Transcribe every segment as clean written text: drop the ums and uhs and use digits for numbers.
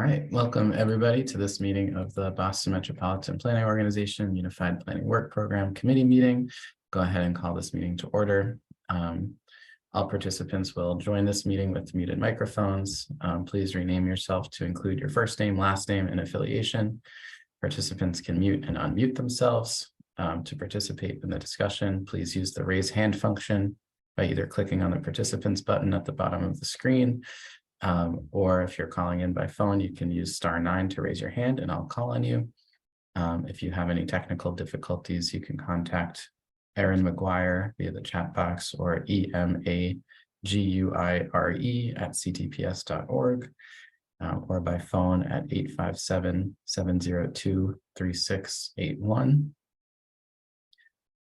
right, welcome everybody to this meeting of the Boston Metropolitan Planning Organization Unified Planning Work Program Committee meeting. Go ahead and call this meeting to order. All participants will join this meeting with muted microphones. Please rename yourself to include your first name, last name, and affiliation. Participants can mute and unmute themselves. To participate in the discussion, please use the raise hand function by either clicking on the participants button at the bottom of the screen, or if you're calling in by phone, you can use *9 to raise your hand and I'll call on you. If you have any technical difficulties, you can contact Erin McGuire via the chat box or EMAGUIRE@ctps.org, or by phone at 857-702-3681.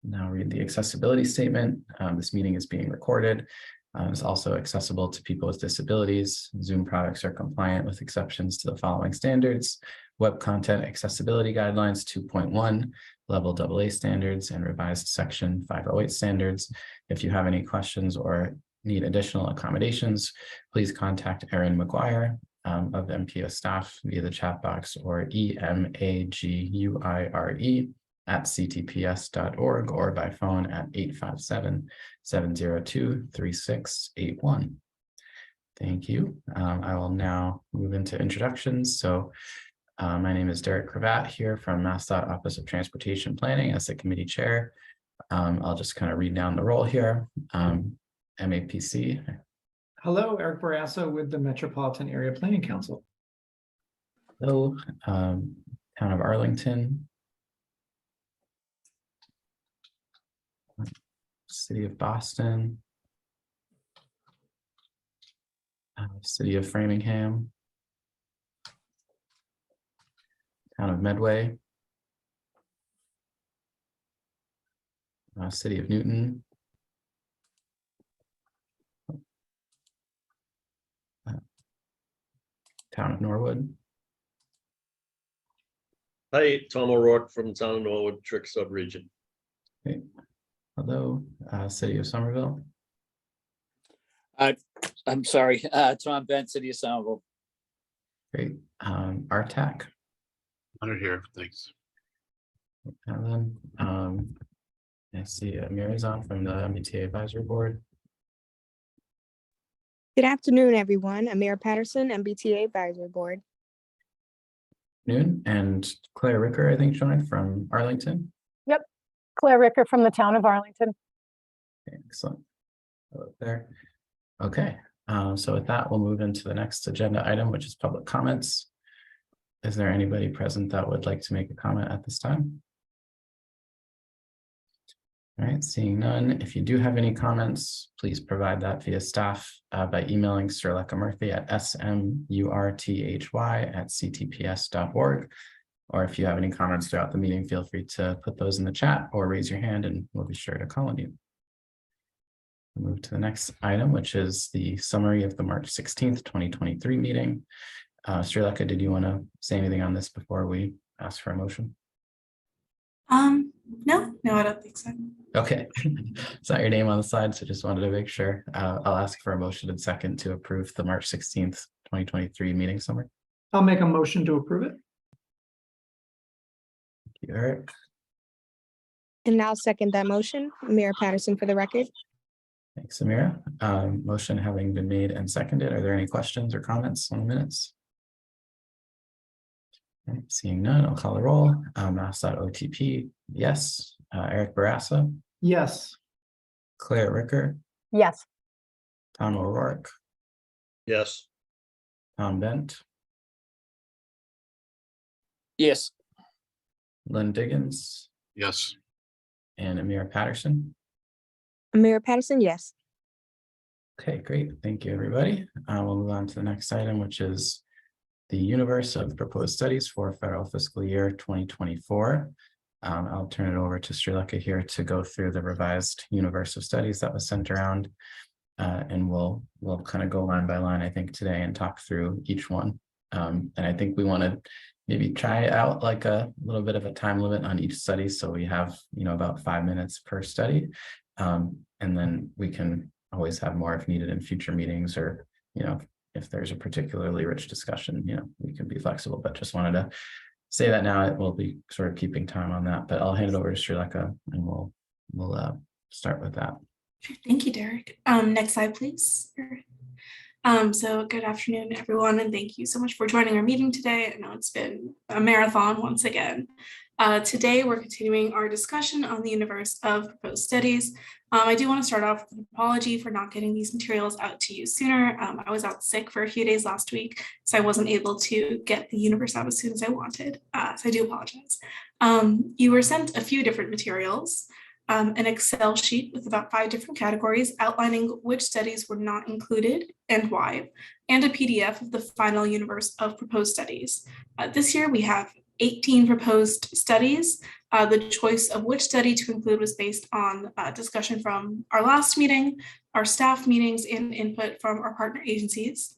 Now read the accessibility statement. This meeting is being recorded. It's also accessible to people with disabilities. Zoom products are compliant with exceptions to the following standards: Web Content Accessibility Guidelines 2.1, Level AA standards, and revised Section 508 standards. If you have any questions or need additional accommodations, please contact Erin McGuire of MPO staff via the chat box or EMAGUIRE@ctps.org or by phone at 857-702-3681. Thank you. I will now move into introductions. So my name is Derek Cravat here from MassDOT Office of Transportation Planning as the committee chair. I'll just kind of read down the roll here. MAPC. Hello, Eric Barrasso with the Metropolitan Area Planning Council. Hello, Town of Arlington. City of Boston. City of Framingham. Town of Medway. City of Newton. Town of Norwood. Hi, Tom O'Rourke from Town of Norwood, Trick Subregion. Okay. Hello, City of Somerville. I'm sorry, Tom Bent, City of Somerville. Great. RTAC. Under here, thanks. And then I see Mirazon from the MBTA Advisory Board. Good afternoon, everyone. Amira Patterson, MBTA Advisory Board. And Claire Ricker, I think, joined from Arlington. Yep, Claire Ricker from the Town of Arlington. Okay, excellent. There. Okay, so with that, we'll move into the next agenda item, which is public comments. Is there anybody present that would like to make a comment at this time? All right, seeing none. If you do have any comments, please provide that via staff by emailing Srirlekha Murthy at smurthy@ctps.org. Or if you have any comments throughout the meeting, feel free to put those in the chat or raise your hand and we'll be sure to call on you. We'll move to the next item, which is the summary of the March 16th, 2023 meeting. Srirlekha, did you want to say anything on this before we ask for a motion? No, I don't think so. Okay, it's not your name on the slide, so just wanted to make sure. I'll ask for a motion and second to approve the March 16th, 2023 meeting summary. I'll make a motion to approve it. Thank you, Eric. And I'll second that motion. Amira Patterson for the record. Thanks, Amira. Motion having been made and seconded, are there any questions or comments on the minutes? Okay, seeing none, I'll call the roll. Mass.OTP, yes. Eric Barrasso. Yes. Claire Ricker. Yes. Tom O'Rourke. Yes. Tom Bent. Yes. Lynn Diggins. Yes. And Amira Patterson. Amira Patterson, yes. Okay, great. Thank you, everybody. We'll move on to the next item, which is the universe of proposed studies for federal fiscal year 2024. I'll turn it over to Srirlekha here to go through the revised universe of studies that was sent around. And we'll kind of go line by line, I think, today and talk through each one. And I think we want to maybe try out like a little bit of a time limit on each study. So we have, about 5 minutes per study. And then we can always have more if needed in future meetings or, if there's a particularly rich discussion, we can be flexible, but just wanted to say that now. It will be sort of keeping time on that, but I'll hand it over to Srilekha and we'll start with that. Sure. Thank you, Derek. Next slide, please. So good afternoon, everyone, and thank you so much for joining our meeting today. I know it's been a marathon once again. Today, we're continuing our discussion on the universe of proposed studies. I do want to start off with an apology for not getting these materials out to you sooner. I was out sick for a few days last week, so I wasn't able to get the universe out as soon as I wanted. So I do apologize. You were sent a few different materials. An Excel sheet with about 5 different categories outlining which studies were not included and why, and a PDF of the final universe of proposed studies. This year we have 18 proposed studies. The choice of which study to include was based on discussion from our last meeting, our staff meetings, and input from our partner agencies.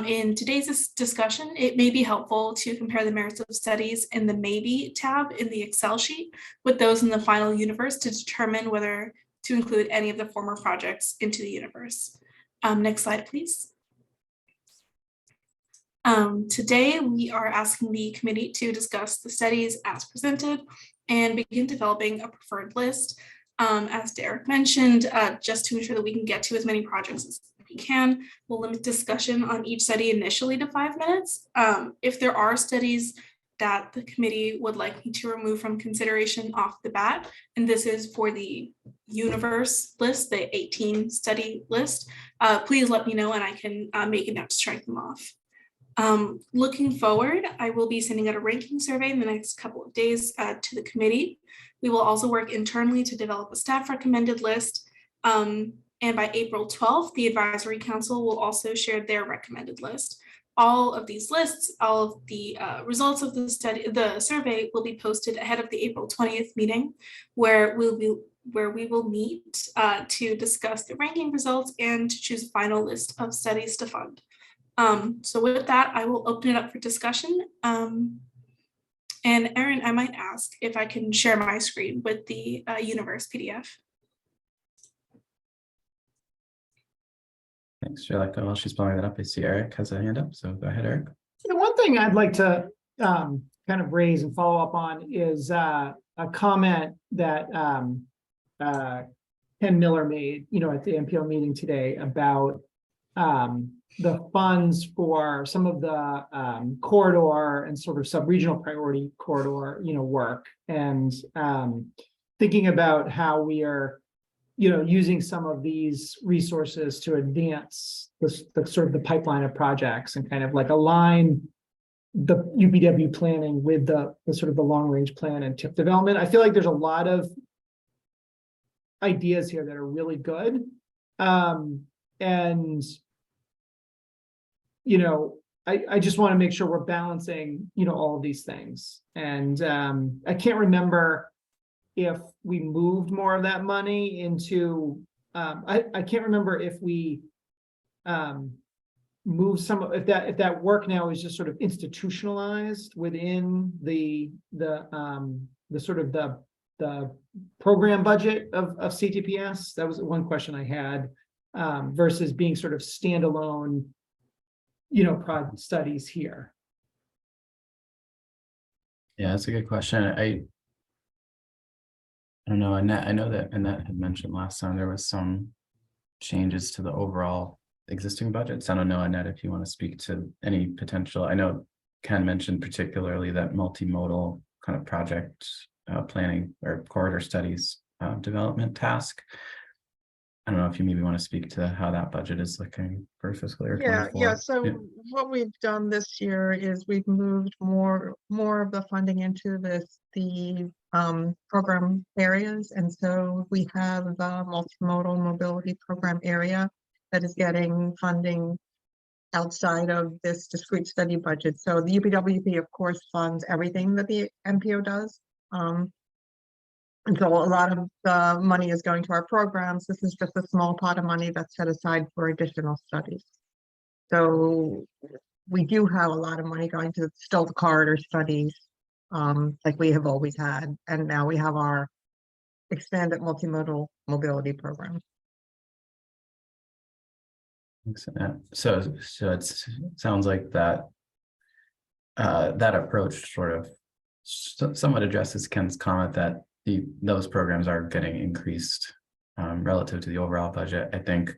In today's discussion, it may be helpful to compare the merits of studies in the Maybe tab in the Excel sheet with those in the final universe to determine whether to include any of the former projects into the universe. Next slide, please. Today, we are asking the committee to discuss the studies as presented and begin developing a preferred list. As Derek mentioned, just to ensure that we can get to as many projects as we can, we'll limit discussion on each study initially to 5 minutes. If there are studies that the committee would like me to remove from consideration off the bat, and this is for the universe list, the 18 study list, please let me know and I can make a note to strike them off. Looking forward, I will be sending out a ranking survey in the next couple of days to the committee. We will also work internally to develop a staff recommended list. And by April 12th, the advisory council will also share their recommended list. All of these lists, all of the results of the survey will be posted ahead of the April 20th meeting, where we will meet to discuss the ranking results and to choose a final list of studies to fund. So with that, I will open it up for discussion. And Erin, I might ask if I can share my screen with the universe PDF. Thanks, Srilekha. While she's pulling that up, I see Eric has a hand up, so go ahead, Eric. One thing I'd like to kind of raise and follow up on is a comment that Ken Miller made, at the MPO meeting today about the funds for some of the corridor and sort of sub-regional priority corridor, work, and thinking about how we are, using some of these resources to advance the sort of the pipeline of projects and kind of like align the UPW planning with the sort of the long range plan and TIP development. I feel like there's a lot of ideas here that are really good. And I just want to make sure we're balancing, all of these things. And I can't remember if we moved more of that money into, I can't remember if we moved some, if that work now is just sort of institutionalized within the sort of the program budget of CTPS. That was one question I had, versus being sort of standalone, project studies here. Yeah, that's a good question. I don't know, Annette, I know that Annette had mentioned last time there was some changes to the overall existing budgets. I don't know, Annette, if you want to speak to any potential. I know Ken mentioned particularly that multimodal kind of project planning or corridor studies development task. I don't know if you maybe want to speak to how that budget is looking for fiscal year 24. Yeah. So what we've done this year is we've moved more of the funding into the program areas, and so we have the multimodal mobility program area that is getting funding outside of this discrete study budget. So the UPWP, of course, funds everything that the MPO does. And so a lot of the money is going to our programs. This is just a small pot of money that's set aside for additional studies. So we do have a lot of money going to still the corridor studies, like we have always had. And now we have our expanded multimodal mobility program. Thanks, Annette. So sounds like that that approach sort of somewhat addresses Ken's comment that those programs are getting increased relative to the overall budget. I think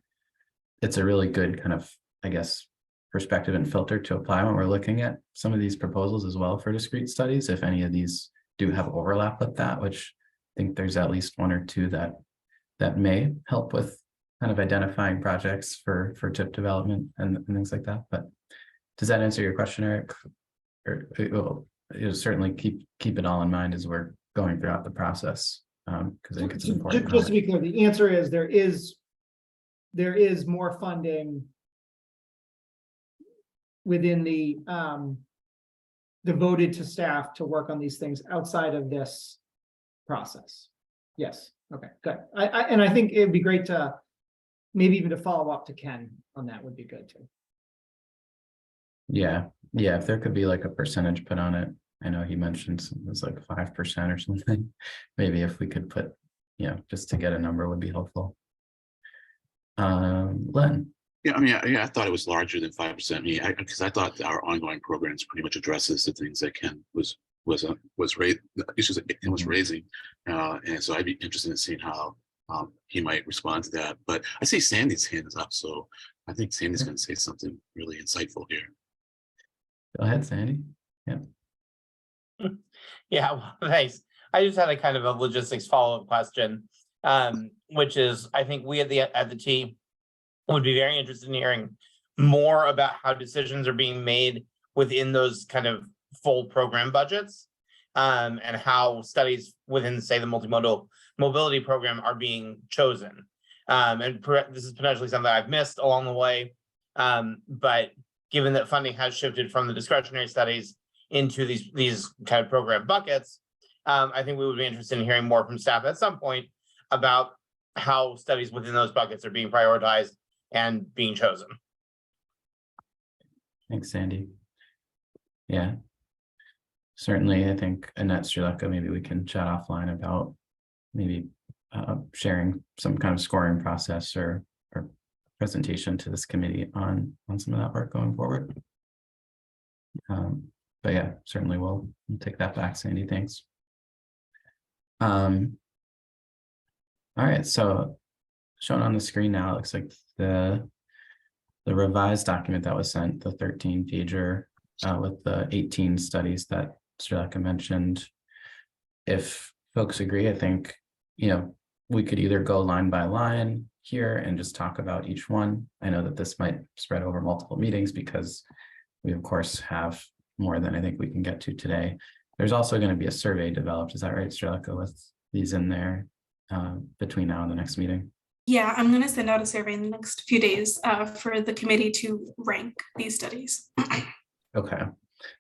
it's a really good kind of, I guess, perspective and filter to apply when we're looking at some of these proposals as well for discrete studies. If any of these do have overlap with that, which I think there's at least one or two that may help with kind of identifying projects for TIP development and things like that. But does that answer your question, Eric? Or you'll certainly keep it all in mind as we're going throughout the process, because I think it's an important. Just to be clear, the answer is there is more funding within the devoted to staff to work on these things outside of this process. Yes. Okay, good. I think it'd be great to maybe even to follow up to Ken on that would be good too. Yeah, if there could be like a percentage put on it. I know he mentioned it was like 5% or something. Maybe if we could put, just to get a number would be helpful. Len. Yeah, I mean, I thought it was larger than 5%. I mean, because I thought our ongoing programs pretty much addresses the things that Ken was issues that Ken was raising, and so I'd be interested in seeing how he might respond to that. But I see Sandy's hand is up, so I think Sandy's going to say something really insightful here. Go ahead, Sandy. Yeah. Yeah, well, thanks. I just had a kind of a logistics follow-up question, which is, I think we at the T would be very interested in hearing more about how decisions are being made within those kind of full program budgets, and how studies within, say, the multimodal mobility program are being chosen. This is potentially something I've missed along the way, but given that funding has shifted from the discretionary studies into these kind of program buckets, I think we would be interested in hearing more from staff at some point about how studies within those buckets are being prioritized and being chosen. Thanks, Sandy. Yeah. Certainly, I think Annette Streleka, maybe we can chat offline about maybe sharing some kind of scoring process or presentation to this committee on some of that work going forward. But yeah, certainly we'll take that back, Sandy. Thanks. All right, so shown on the screen now, it looks like the revised document that was sent, the 13-pager with the 18 studies that Streleka mentioned. If folks agree, I think, we could either go line by line here and just talk about each one. I know that this might spread over multiple meetings because we, of course, have more than I think we can get to today. There's also going to be a survey developed. Is that right, Streleka, with these in there between now and the next meeting? Yeah, I'm going to send out a survey in the next few days for the committee to rank these studies. Okay,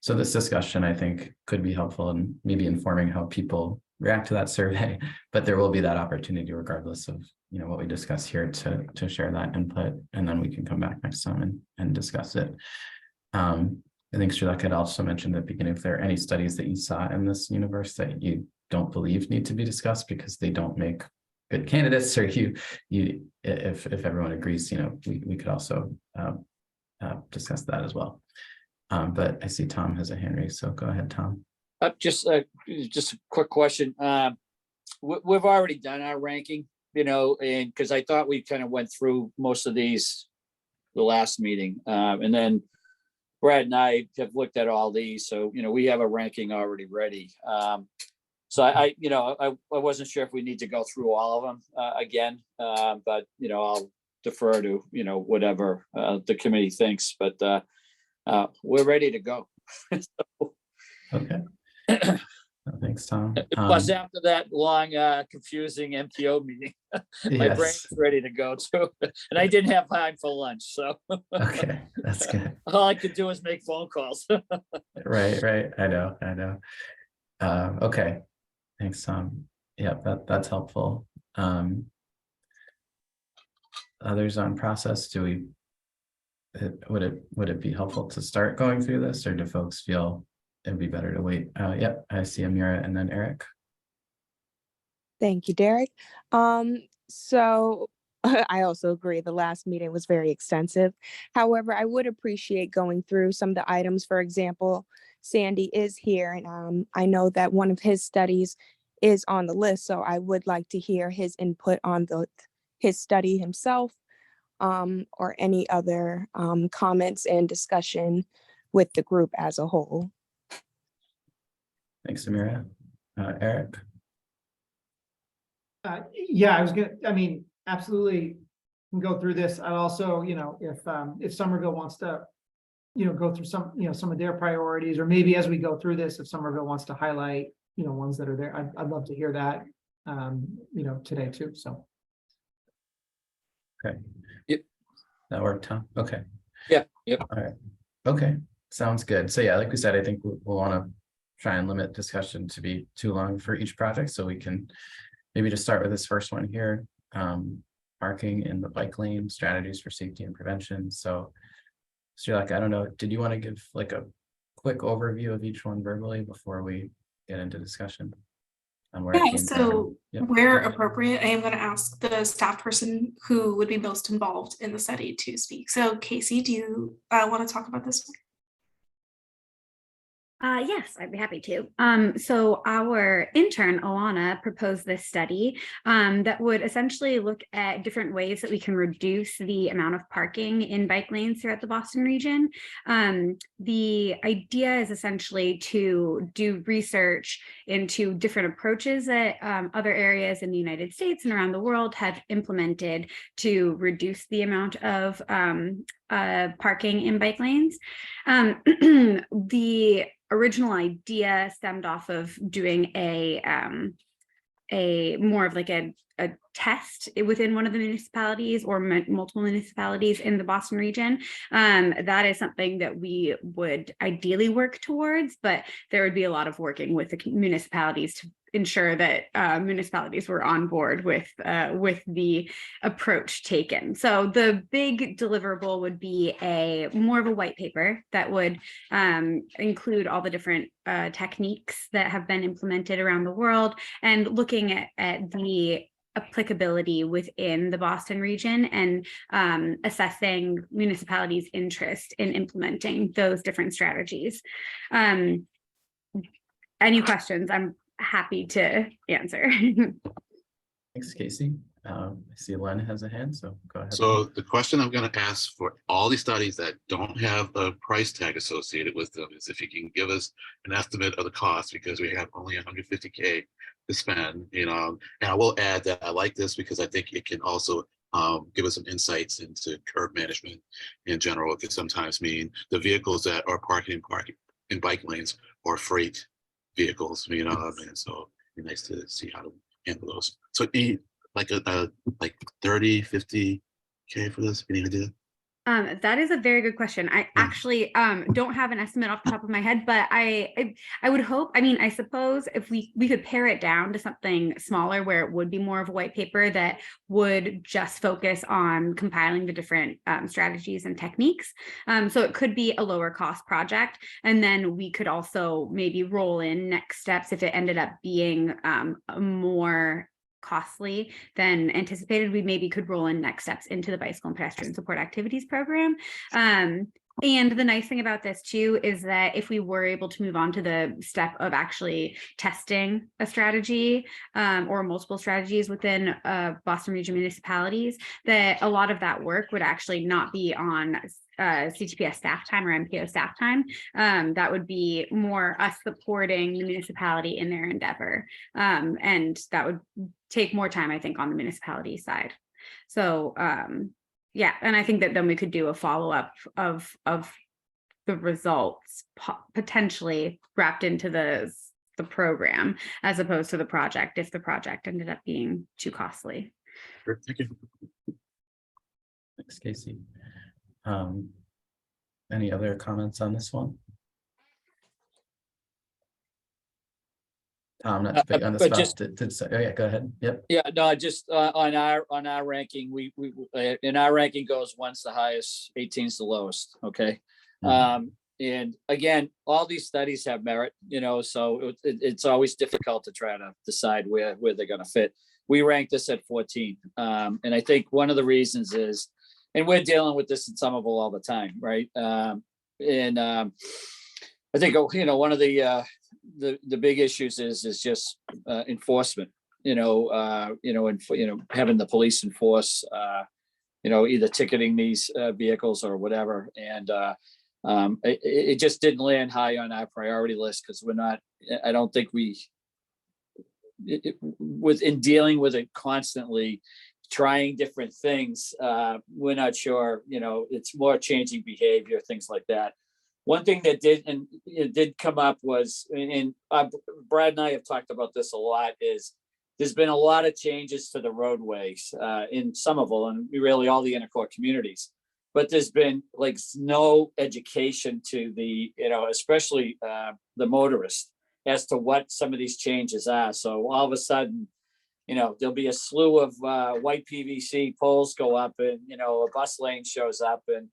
so this discussion, I think, could be helpful in maybe informing how people react to that survey, but there will be that opportunity regardless of what we discuss here to share that input, and then we can come back next time and discuss it. I think Streleka had also mentioned at the beginning, if there are any studies that you saw in this universe that you don't believe need to be discussed because they don't make good candidates, or if everyone agrees, we could also discuss that as well. But I see Tom has a hand raised, so go ahead, Tom. Just a quick question. We've already done our ranking, and because I thought we kind of went through most of these the last meeting, and then Brad and I have looked at all these, so we have a ranking already ready. So I wasn't sure if we need to go through all of them again, but I'll defer to whatever the committee thinks. But we're ready to go. Okay. Thanks, Tom. Plus, after that long, confusing MPO meeting, my brain's ready to go too. And I didn't have time for lunch, so. Okay, that's good. All I could do is make phone calls. Right. I know. Okay, thanks, Tom. Yeah, that's helpful. Others on process, would it be helpful to start going through this, or do folks feel it'd be better to wait? Yep, I see Amira and then Eric. Thank you, Derek. So I also agree the last meeting was very extensive. However, I would appreciate going through some of the items. For example, Sandy is here, and I know that one of his studies is on the list, so I would like to hear his input on his study himself, or any other comments and discussion with the group as a whole. Thanks, Amira. Eric? Yeah, I mean, absolutely can go through this. I also, if Somerville wants to, go through some of their priorities, or maybe as we go through this, if Somerville wants to highlight, ones that are there, I'd love to hear that, today too, so. Okay. Yep. That worked, Tom? Okay. Yeah, yep. All right. Okay, sounds good. So yeah, like we said, I think we'll want to try and limit discussion to be too long for each project, so we can maybe just start with this first one here. Parking in the bike lane, strategies for safety and prevention. So you're like, I don't know, did you want to give like a quick overview of each one verbally before we get into discussion? On where it Yeah, came so from? Yep. where appropriate, I am going to ask the staff person who would be most involved in the study to speak. So Casey, do you want to talk about this one? Yes, I'd be happy to. So our intern, Alana, proposed this study that would essentially look at different ways that we can reduce the amount of parking in bike lanes throughout the Boston region. The idea is essentially to do research into different approaches that other areas in the United States and around the world have implemented to reduce the amount of parking in bike lanes. The original idea stemmed off of doing a more of like a test within one of the municipalities or multiple municipalities in the Boston region. That is something that we would ideally work towards, but there would be a lot of working with the municipalities to ensure that municipalities were on board with the approach taken. So the big deliverable would be more of a white paper that would include all the different techniques that have been implemented around the world, and looking at the applicability within the Boston region, and assessing municipalities' interest in implementing those different strategies. Any questions? I'm happy to answer. Thanks, Casey. I see Len has a hand, so go ahead. So the question I'm going to ask for all these studies that don't have a price tag associated with them is if you can give us an estimate of the cost, because we have only 150K to spend, and I will add that I like this because I think it can also give us some insights into curb management in general. It can sometimes mean the vehicles that are parking in bike lanes or freight vehicles, and so it'd be nice to see how to handle those. So like 30, 50K for this, any idea? That is a very good question. I actually don't have an estimate off the top of my head, but I would hope, I suppose if we could pare it down to something smaller where it would be more of a white paper that would just focus on compiling the different strategies and techniques. So it could be a lower cost project. And then we could also maybe roll in next steps if it ended up being more costly than anticipated. We maybe could roll in next steps into the bicycle and pedestrian support activities program. And the nice thing about this too is that if we were able to move on to the step of actually testing a strategy or multiple strategies within Boston region municipalities, that a lot of that work would actually not be on CTPS staff time or MPO staff time. That would be more us supporting the municipality in their endeavor. And that would take more time, I think, on the municipality side. So yeah, and I think that then we could do a follow-up of the results potentially wrapped into the program as opposed to the project if the project ended up being too costly. Sure, thank you. Thanks, Casey. Any other comments on this one? Tom, not to put you on the But spot. just- Oh yeah, go ahead. Yep. Yeah, no, just on our ranking, we in our ranking goes 1's the highest, 18's the lowest. Okay. And again, all these studies have merit, so it's always difficult to try to decide where they're going to fit. we ranked this at 14. And I think one of the reasons is, and we're dealing with this in Somerville all the time, right? I think, one of the big issues is just enforcement, having the police enforce, either ticketing these vehicles or whatever. And it just didn't land high on our priority list because I don't think in dealing with it constantly, trying different things, we're not sure, it's more changing behavior, things like that. One thing that did come up was, and Brad and I have talked about this a lot, is there's been a lot of changes to the roadways in Somerville and really all the Enniscorp communities. But there's been like no education to the, especially the motorists as to what some of these changes are. So all of a sudden, there'll be a slew of white PVC poles go up and, a bus lane shows up and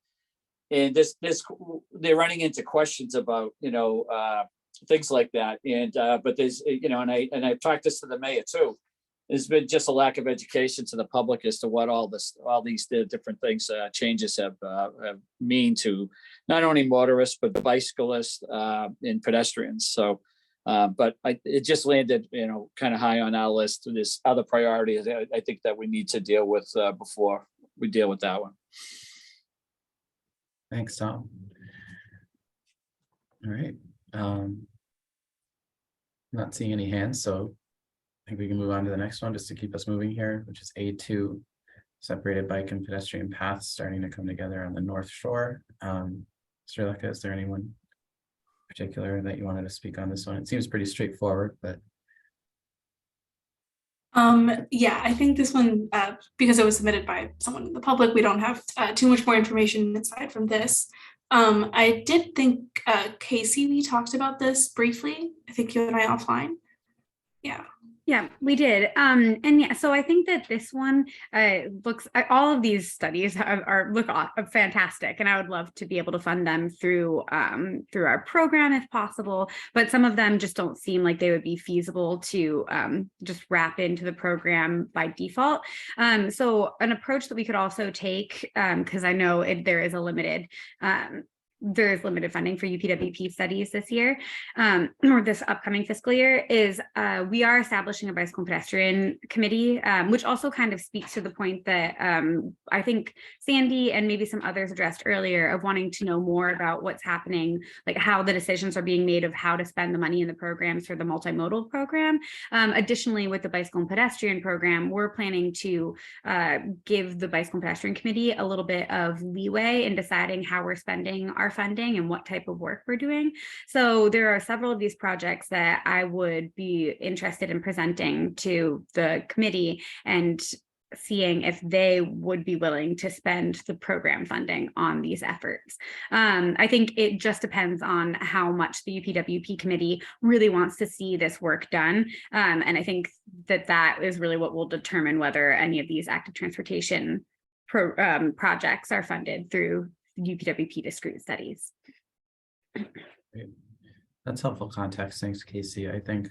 they're running into questions about, things like that. And, but there's, and I've talked this to the mayor too. There's been just a lack of education to the public as to what all these different things, changes have mean to not only motorists, but bicyclists and pedestrians. So, but it just landed, kind of high on our list. There's other priorities I think that we need to deal with before we deal with that one. Thanks, Tom. All right. Not seeing any hands, so I think we can move on to the next one just to keep us moving here, which is A2, separated bike and pedestrian paths starting to come together on the North Shore. Srileka, is there anyone particular that you wanted to speak on this one? It seems pretty straightforward, but yeah, I think this one, because it was submitted by someone in the public, we don't have too much more information aside from this. I did think, Casey, we talked about this briefly. I think you and I offline. Yeah. Yeah, we did. And yeah, so I think that this one looks, all of these studies look fantastic, and I would love to be able to fund them through our program if possible. But some of them just don't seem like they would be feasible to just wrap into the program by default. So an approach that we could also take, because I know there's limited funding for UPWP studies this year, or this upcoming fiscal year, is we are establishing a bicycle and pedestrian committee, which also kind of speaks to the point that I think Sandy and maybe some others addressed earlier, of wanting to know more about what's happening, like how the decisions are being made of how to spend the money in the programs for the multimodal program. Additionally, with the bicycle and pedestrian program, we're planning to give the bicycle and pedestrian committee a little bit of leeway in deciding how we're spending our funding and what type of work we're doing. So there are several of these projects that I would be interested in presenting to the committee and seeing if they would be willing to spend the program funding on these efforts. I think it just depends on how much the UPWP committee really wants to see this work done. And I think that is really what will determine whether any of these active transportation projects are funded through UPWP discrete studies. great. That's helpful context. Thanks, Casey. I think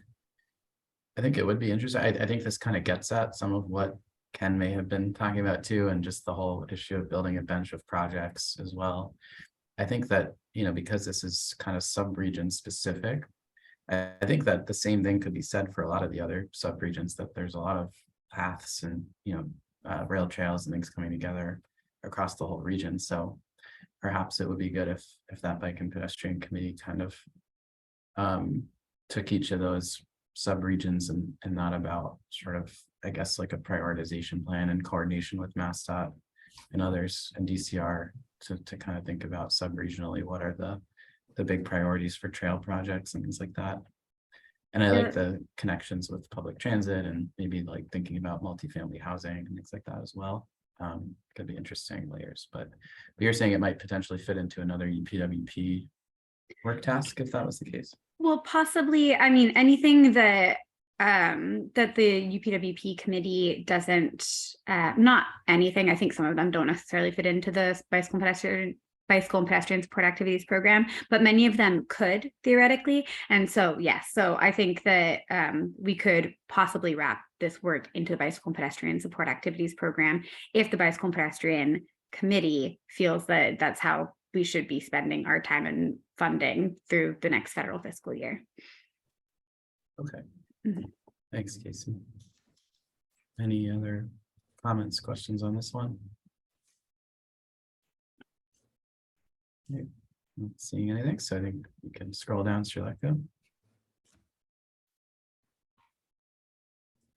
it would be interesting. I think this kind of gets at some of what Ken may have been talking about too, and just the whole issue of building a bench of projects as well. I think that, because this is kind of sub-region specific, I think that the same thing could be said for a lot of the other sub-regions, that there's a lot of paths and, rail trails and things coming together across the whole region. So perhaps it would be good if that bike and pedestrian committee kind of took each of those sub-regions and not about sort of, I guess, like a prioritization plan in coordination with MassDOT and others and DCR to kind of think about sub-regionally what are the big priorities for trail projects and things like that. And I like the connections with public transit and maybe like thinking about multifamily housing and things like that as well. Could be interesting layers, but you're saying it might potentially fit into another UPWP work task if that was the case. Well, possibly. I mean, anything that that the UPWP committee doesn't, not anything. I think some of them don't necessarily fit into the bicycle and pedestrian support activities program, but many of them could theoretically. And so, yes, so I think that we could possibly wrap this work into the bicycle and pedestrian support activities program if the bicycle and pedestrian committee feels that that's how we should be spending our time and funding through the next federal fiscal year. Okay. Mhm. Thanks, Casey. Any other comments, questions on this one? Okay, not seeing anything, so I think we can scroll down, Srileka.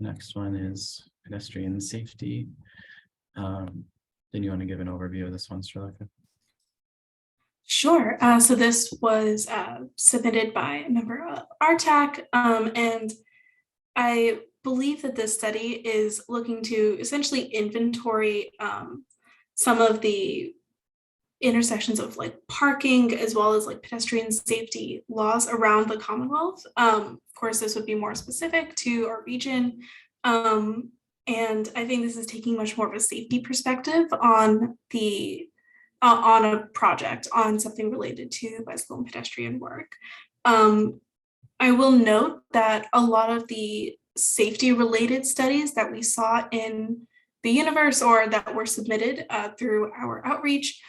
Next one is pedestrian safety. Then you want to give an overview of this one, Srileka? Sure. So this was submitted by a member of RTAC, and I believe that this study is looking to essentially inventory some of the intersections of like parking as well as like pedestrian safety laws around the Commonwealth. Of course, this would be more specific to our region. And I think this is taking much more of a safety perspective on the on a project, on something related to bicycle and pedestrian work. I will note that a lot of the safety related studies that we saw in the universe or that were submitted through our outreach,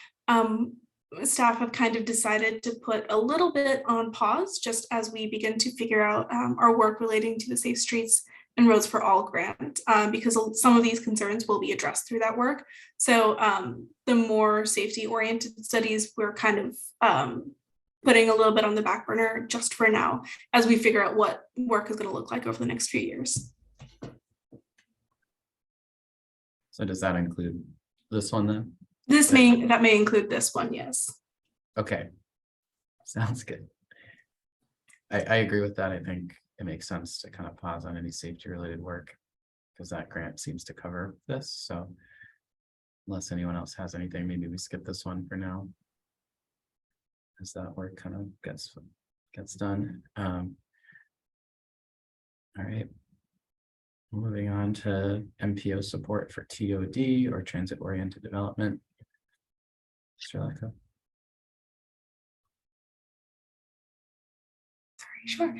staff have kind of decided to put a little bit on pause just as we begin to figure out our work relating to the Safe Streets and Roads for All grant, because some of these concerns will be addressed through that work. So the more safety oriented studies, we're kind of putting a little bit on the back burner just for now, as we figure out what work is going to look like over the next few years. So does that include this one then? That may include this one, yes. Okay. Sounds good. I agree with that. I think it makes sense to kind of pause on any safety related work because that grant seems to cover this. So unless anyone else has anything, maybe we skip this one for now, as that work kind of gets done. All right. Moving on to MPO support for TOD or transit oriented development. Srileka. Sure.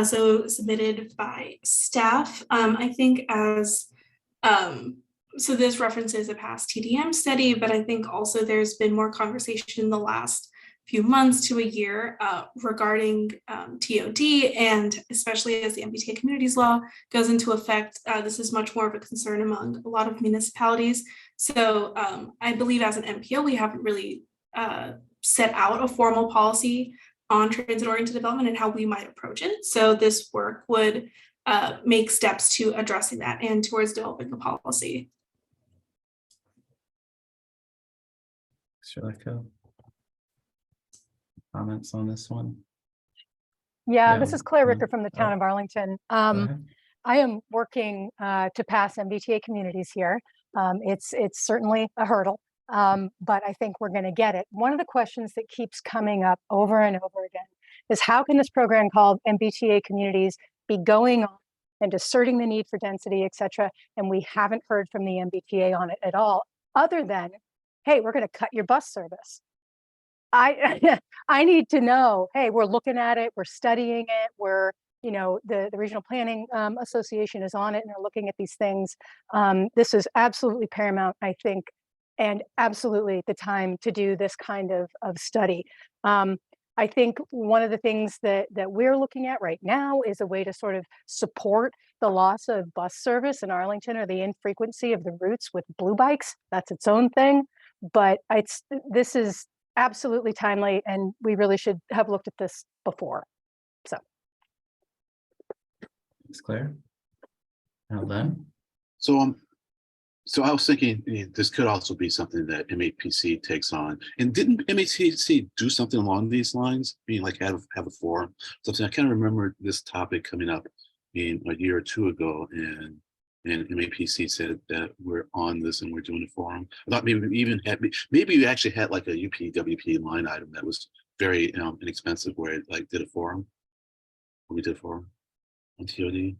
So submitted by staff. I think as so this references a past TDM study, but I think also there's been more conversation in the last few months to a year regarding TOD, and especially as the MBTA communities law goes into effect, this is much more of a concern among a lot of municipalities. So I believe as an MPO, we haven't really set out a formal policy on transit-oriented development and how we might approach it. So this work would make steps to addressing that and towards developing a policy. Srileka. Comments on this one? Yeah, Yeah, this is Claire yeah. Ricker from the town of Arlington. Go ahead. I am working to pass MBTA communities here. It's certainly a hurdle, but I think we're going to get it. One of the questions that keeps coming up over and over again is how can this program called MBTA communities be going on and asserting the need for density, et cetera, and we haven't heard from the MBTA on it at all, other than, hey, we're going to cut your bus service. I need to know, hey, we're looking at it, we're studying it, we're, the Regional Planning Association is on it and they're looking at these things. This is absolutely paramount, I think, and absolutely the time to do this kind of study. I think one of the things that we're looking at right now is a way to sort of support the loss of bus service in Arlington or the infrequency of the routes with blue bikes. That's its own thing, but this is absolutely timely, and we really should have looked at this before. So, Thanks, Claire. Now then, So I was thinking this could also be something that MAPC takes on. And didn't MAPC do something along these lines? Being like have a forum, something. I kind of remember this topic coming up a year or two ago, and MAPC said that we're on this and we're doing a forum. I thought maybe we actually had like a UPWP line item that was very inexpensive, where it like did a forum. We did a forum on TOD.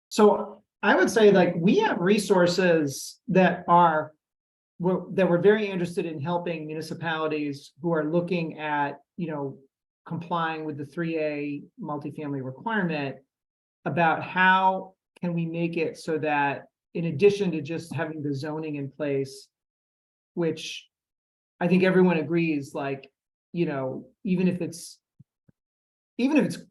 So I would say, like, we have resources that we're very interested in helping municipalities who are looking at, complying with the 3A multifamily requirement about how can we make it so that in addition to just having the zoning in place, which I think everyone agrees, like, you know, even if it's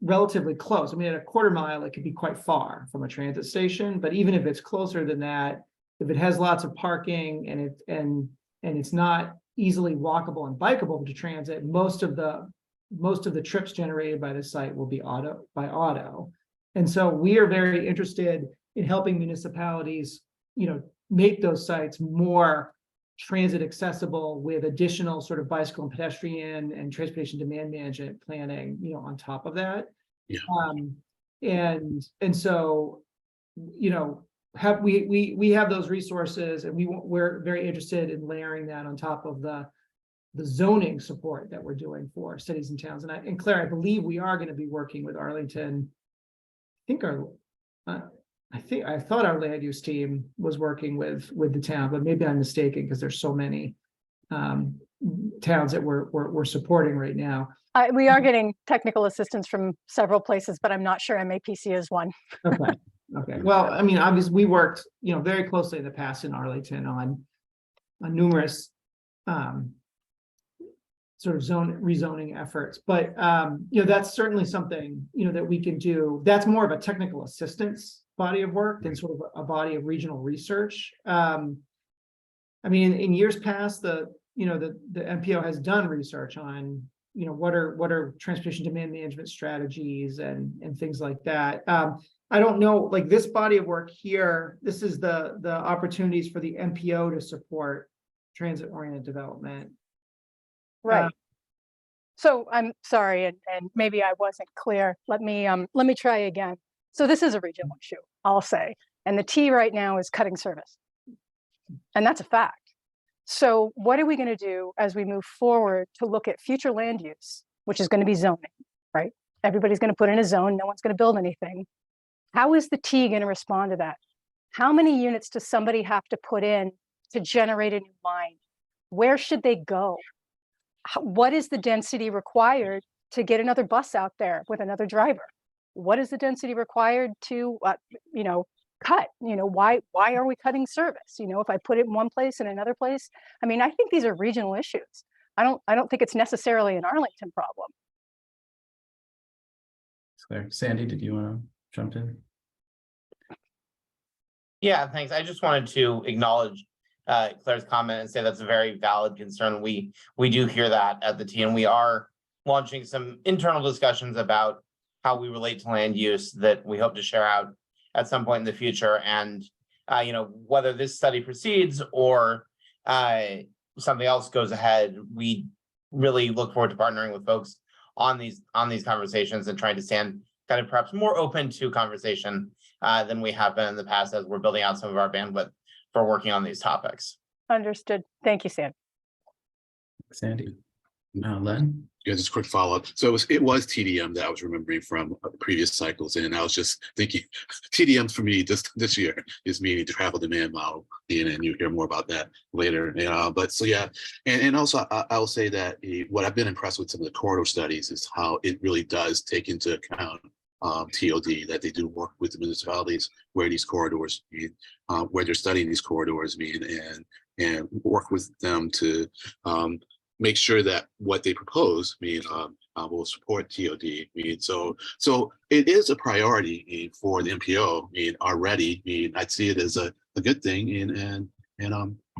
relatively close, I mean, at a quarter mile, it could be quite far from a transit station, but even if it's closer than that, if it has lots of parking and it's not easily walkable and bikeable to transit, most of the trips generated by the site will be auto. And so we are very interested in helping municipalities, you know, make those sites more transit accessible with additional sort of bicycle and pedestrian and transportation demand management planning, you know, on top of that. Yeah. And so, you know, we have those resources, and we're very interested in layering that on top of the zoning support that we're doing for cities and towns. And Claire, I believe we are going to be working with Arlington. I thought our land use team was working with the town, but maybe I'm mistaken because there's so many towns that we're supporting right now. We are getting technical assistance from several places, but I'm not sure MAPC is one. Okay. Okay. Well, I mean, obviously, we worked, you know, very closely in the past in Arlington on numerous sort of rezoning efforts, but you know, that's certainly something, you know, that we can do. That's more of a technical assistance body of work than sort of a body of regional research. I mean, in years past, the MPO has done research on, you know, what are transportation demand management strategies and things like that. I don't know, like this body of work here, this is the opportunities for the MPO to support transit-oriented development. Right. So I'm sorry, and maybe I wasn't clear. Let me try again. So this is a regional issue, I'll say, and the T right now is cutting service, and that's a fact. So what are we going to do as we move forward to look at future land use, which is going to be zoning, right? Everybody's going to put in a zone. No one's going to build anything. How is the T going to respond to that? How many units does somebody have to put in to generate a new line? Where should they go? What is the density required to get another bus out there with another driver? What is the density required to, you know, cut? You know, why are we cutting service? You know, if I put it in one place and another place, I mean, I think these are regional issues. I don't think it's necessarily an Arlington problem. Claire, Sandy, did you want to jump in? Yeah, thanks. I just wanted to acknowledge Claire's comment and say that's a very valid concern. We do hear that at the T, and we are launching some internal discussions about how we relate to land use that we hope to share out at some point in the future. And you know, whether this study proceeds or something else goes ahead, we really look forward to partnering with folks on these conversations and trying to stand kind of perhaps more open to conversation than we have been in the past as we're building out some of our bandwidth for working on these topics. Understood. Thank you, Sam. Sandy. Len? Yeah, just a quick follow-up. So it was TDM that I was remembering from previous cycles, and I was just thinking TDM for me this year is meaning the travel demand model, and you hear more about that later. But so yeah, and also I'll say that what I've been impressed with some of the corridor studies is how it really does take into account TOD, that they do work with the municipalities where these corridors mean, where they're studying these corridors mean, and work with them to make sure that what they propose will support TOD. So it is a priority for the MPO. Already, I'd see it as a good thing. And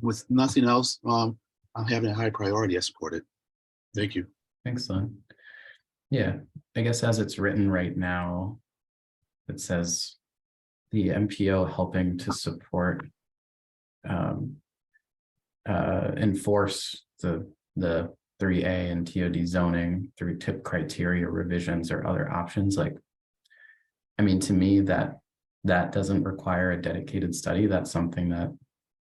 with nothing else, I'm having a high priority. I support it. Thank you. Thanks, Len. Yeah, I guess as it's written right now, it says the MPO helping to support enforce the 3A and TOD zoning through tip criteria revisions or other options. Like, I mean, to me, that doesn't require a dedicated study. That's something that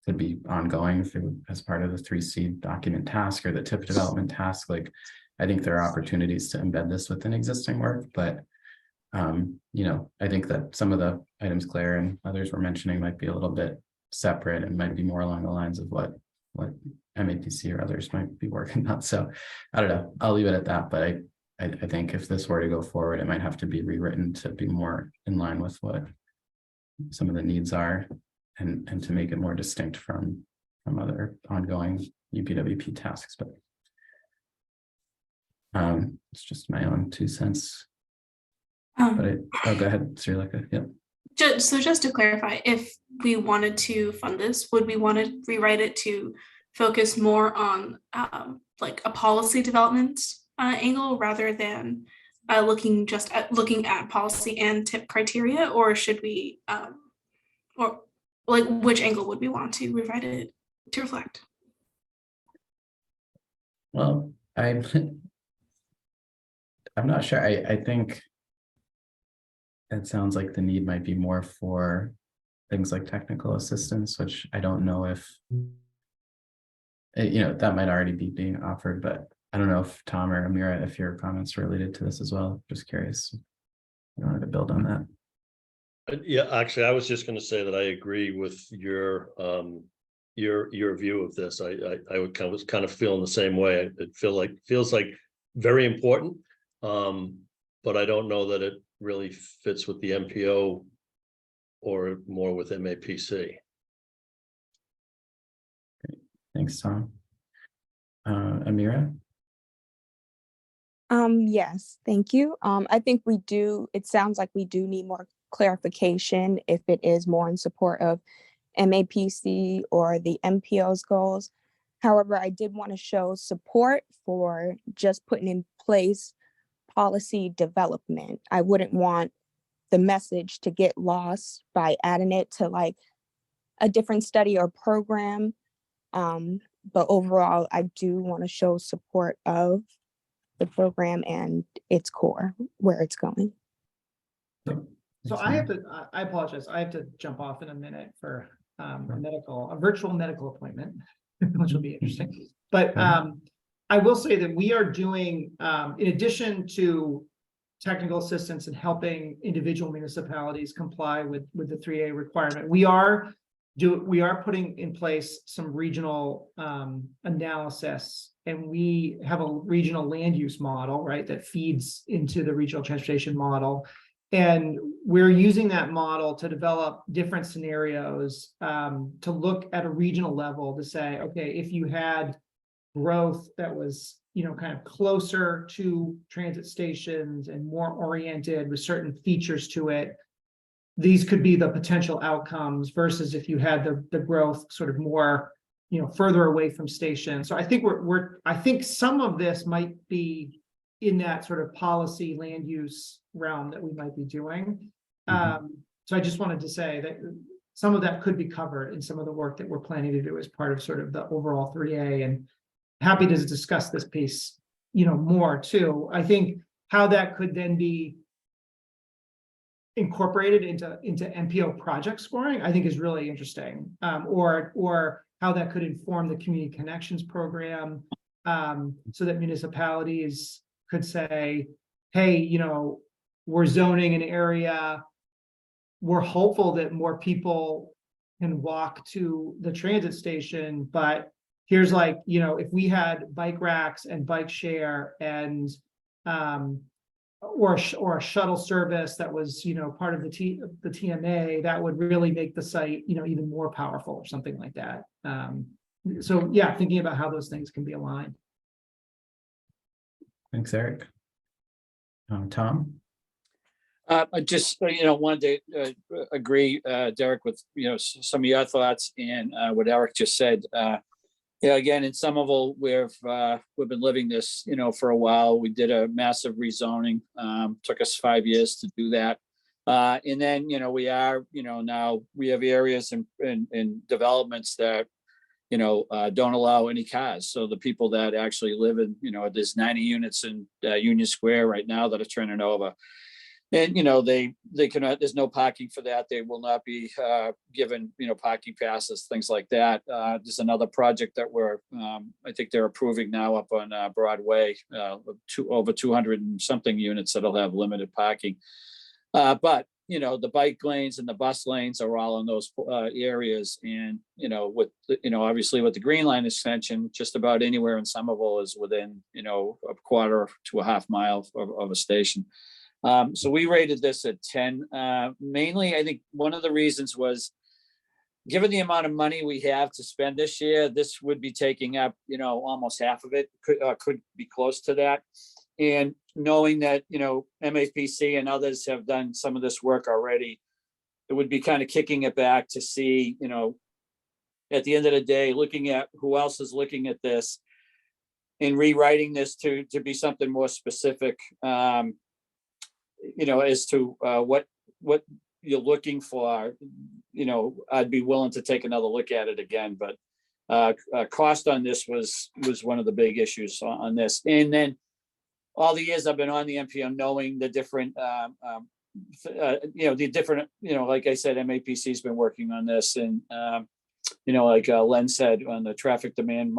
could be ongoing through as part of the 3C document task or the tip development task. Like, I think there are opportunities to embed this within existing work, but you know, I think that some of the items Claire and others were mentioning might be a little bit separate and might be more along the lines of what MAPC or others might be working on. So I don't know, I'll leave it at that, but I think if this were to go forward, it might have to be rewritten to be more in line with what some of the needs are, and to make it more distinct from other ongoing UPWP tasks, but it's just my own 2 cents. But oh, go ahead, Srileka. Yeah. Just to clarify, if we wanted to fund this, would we want to rewrite it to focus more on like a policy development angle rather than looking at policy and tip criteria, or should we or like which angle would we want to rewrite it to reflect? Well, I'm not sure. I think it sounds like the need might be more for things like technical assistance, which I don't know if, that might already be being offered, but I don't know if Tom or Amira, if your comments are related to this as well. Just curious. I wanted to build on that. Yeah, actually, I was just going to say that I agree with your view of this. I would kind of feel in the same way. It feels like very important, but I don't know that it really fits with the MPO or more with MAPC. Great. Thanks, Tom. Amira? Yes, thank you. I think it sounds like we do need more clarification if it is more in support of MAPC or the MPO's goals. However, I did want to show support for just putting in place policy development. I wouldn't want the message to get lost by adding it to like a different study or program. But overall, I do want to show support of the program and its core, where it's going. So I apologize. I have to jump off in a minute for a virtual medical appointment, which will be interesting. But I will say that we are doing, in addition to technical assistance and helping individual municipalities comply with the 3A requirement, we are putting in place some regional analysis, and we have a regional land use model, right, that feeds into the regional transportation model. And we're using that model to develop different scenarios to look at a regional level to say, okay, if you had growth that was, kind of closer to transit stations and more oriented with certain features to it, these could be the potential outcomes versus if you had the growth sort of more, further away from stations. So I think I think some of this might be in that sort of policy land use realm that we might be doing. So I just wanted to say that some of that could be covered in some of the work that we're planning to do as part of sort of the overall 3A, and happy to discuss this piece, more too. I think how that could then be incorporated into MPO project scoring, I think is really interesting. Or how that could inform the community connections program, so that municipalities could say, hey, we're zoning an area. We're hopeful that more people can walk to the transit station, but here's if we had bike racks and bike share and or a shuttle service that was part of the TMA, that would really make the site even more powerful or something like that. So yeah, thinking about how those things can be aligned. Thanks, Eric. Tom? I just, wanted to agree, Derek, with, some of your thoughts and what Eric just said. Again, in Somerville, we've been living this, for a while. We did a massive rezoning. Took us 5 years to do that. And then, we are, now we have areas and developments that, don't allow any cars. So the people that actually live in, there's 90 units in Union Square right now that are turning over. And, they cannot, there's no parking for that. They will not be given, parking passes, things like that. There's another project that I think they're approving now up on Broadway, over 200 and something units that'll have limited parking. But, the bike lanes and the bus lanes are all in those areas. And, obviously with the Green Line extension, just about anywhere in Somerville is within, a quarter to a half mile of a station. So we rated this at 10. Mainly, I think one of the reasons was, given the amount of money we have to spend this year, this would be taking up, almost half of it, could be close to that. And knowing that, MAPC and others have done some of this work already, it would be kind of kicking it back to see, at the end of the day, looking at who else is looking at this and rewriting this to be something more specific, as to what you're looking for. I'd be willing to take another look at it again, but cost on this was one of the big issues on this. And then all the years I've been on the MPO, knowing the different, like I said, MAPC's been working on this, and like Len said, on the traffic demand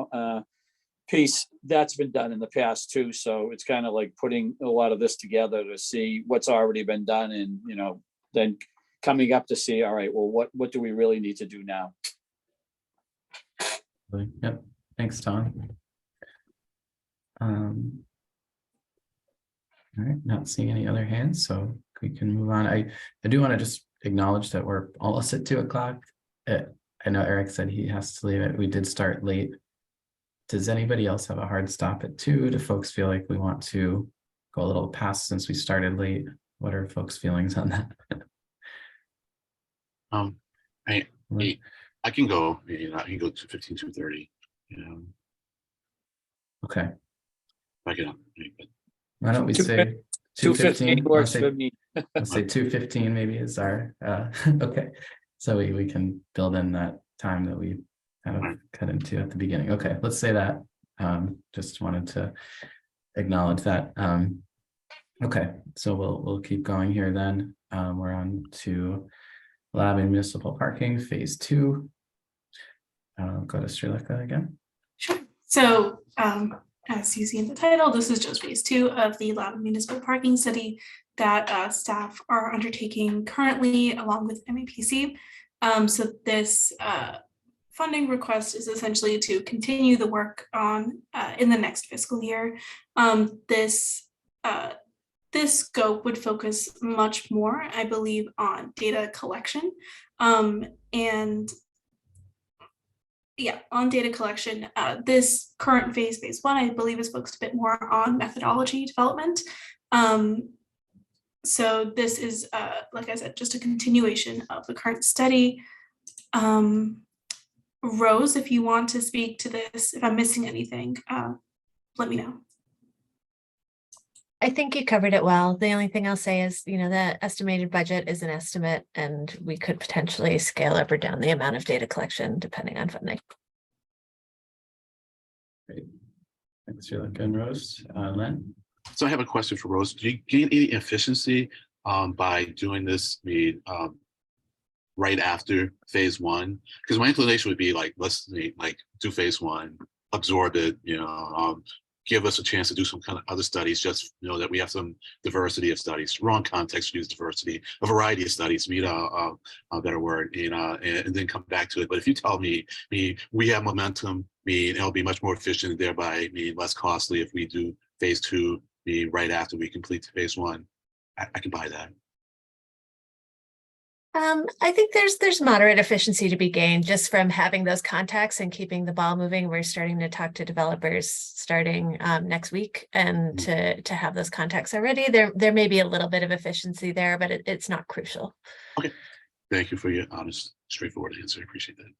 piece, that's been done in the past too. So it's kind of like putting a lot of this together to see what's already been done, and then coming up to see, all right, well, what do we really need to do now? Yep, thanks, Tom. All right, not seeing any other hands, so we can move on. I do want to just acknowledge that we're almost at 2 o'clock. I know Eric said he has to leave it. We did start late. Does anybody else have a hard stop at 2? Do folks feel like we want to go a little past since we started late? What are folks' feelings on that? I can go. I can go to 15, 2:30. Okay. I can. Why don't we say 2:15 works for me. Let's say 2:15 maybe is our okay. So we can build in that time that we kind of cut into at the beginning. Okay, let's say that. Just wanted to acknowledge that. Okay, so we'll keep going here then. We're on to lab and municipal parking, phase 2. Go to Srilekha again. Sure. So as you see in the title, this is just phase 2 of the lab and municipal parking study that staff are undertaking currently along with MAPC. So this funding request is essentially to continue the work on in the next fiscal year. This scope would focus much more, I believe, on data collection. On data collection. This current phase 1, I believe, is focused a bit more on methodology development. So this is, like I said, just a continuation of the current study. Rose, if you want to speak to this, if I'm missing anything, let me know. I think you covered it well. The only thing I'll say is, the estimated budget is an estimate, and we could potentially scale up or down the amount of data collection depending on funding. Great. Thanks, Srilekha and Rose. Len? So I have a question for Rose. Do you gain any efficiency by doing this right after phase 1? Because my inclination would be let's do phase 1, absorb it, give us a chance to do some kind of other studies, just that we have some diversity of studies, wrong context, use diversity, a variety of studies, meet a better word, and then come back to it. But if you tell me we have momentum, it'll be much more efficient, thereby less costly if we do phase 2 right after we complete phase 1, I can buy that. I think there's moderate efficiency to be gained just from having those contacts and keeping the ball moving. We're starting to talk to developers starting next week, and to have those contacts already, there may be a little bit of efficiency there, but it's not crucial. Okay, thank you for your honest, straightforward answer. I appreciate that.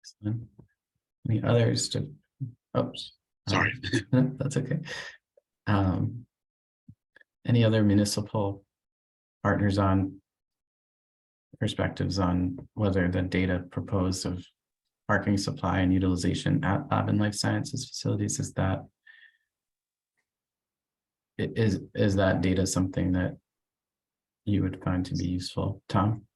Excellent. Any others to? Oops, sorry. That's okay. Any other municipal partners on perspectives on whether the data proposed of parking supply and utilization at lab and life sciences facilities is that data something that you would find to be useful, Tom?